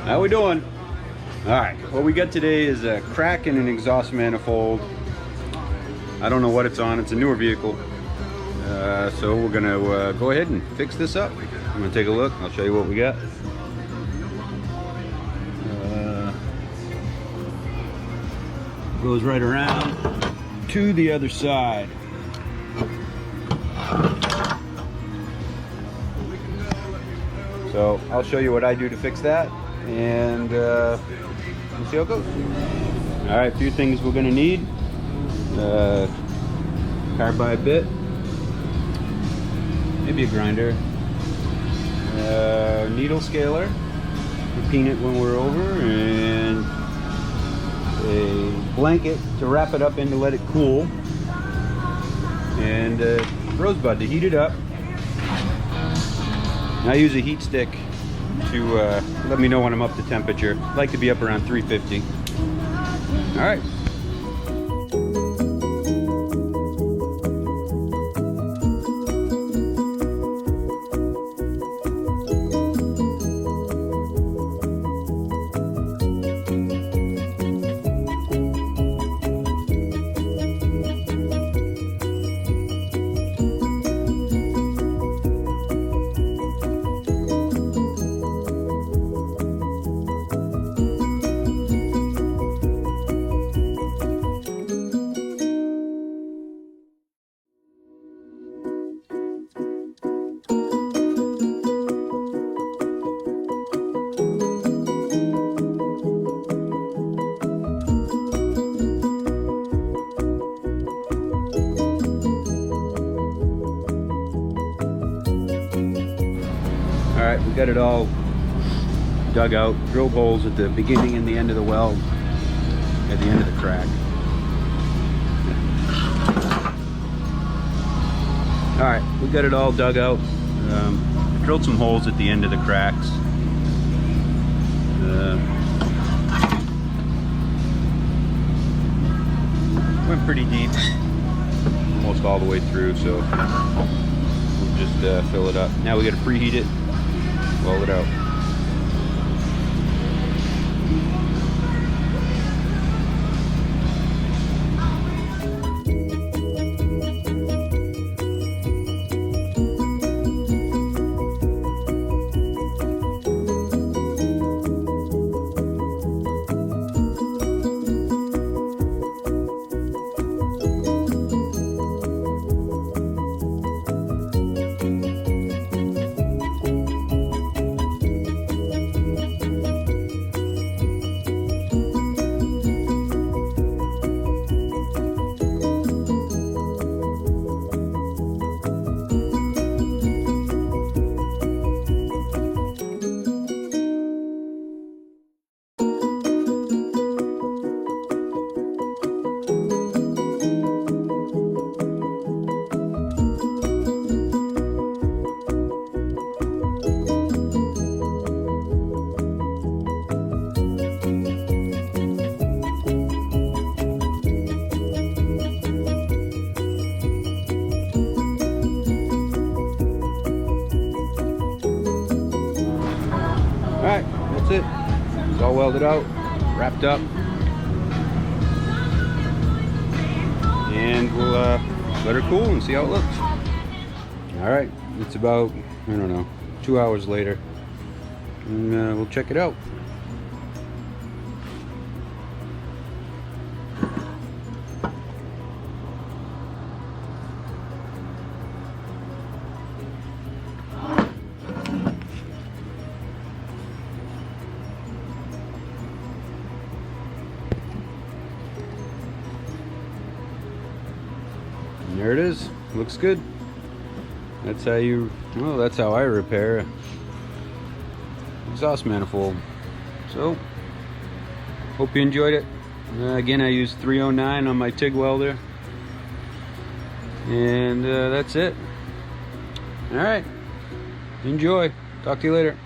How we doing? All right, what we got today is a crack in an exhaust manifold. I don't know what it's on. It's a newer vehicle. So we're gonna go ahead and fix this up. I'm gonna take a look. I'll show you what we got. Goes right around to the other side. So I'll show you what I do to fix that, and we'll see how it goes. All right, a few things we're gonna need. Carbide bit, maybe a grinder, needle scaler to peen it when we're over, and a blanket to wrap it up in to let it cool, and a rosebud to heat it up. And I use a heat stick to let me know when I'm up to temperature. I like to be up around 350. All right. Alright, we got it all dug out, drilled holes at the beginning and the end of the weld, at the end of the crack. Alright, we got it all dug out, drilled some holes at the end of the cracks. Went pretty deep, almost all the way through, so we'll just fill it up. Now we got to preheat it. Weld it out. Alright, that's it. It's all welded out, wrapped up. And we'll let her cool and see how it looks. Alright, it's about, I don't know, 2 hours later. And we'll check it out. And there it is. Looks good. That's how you, well, that's how I repair an exhaust manifold. So, hope you enjoyed it. Again, I used 309 on my TIG welder. And that's it. Alright. Enjoy. Talk to you later.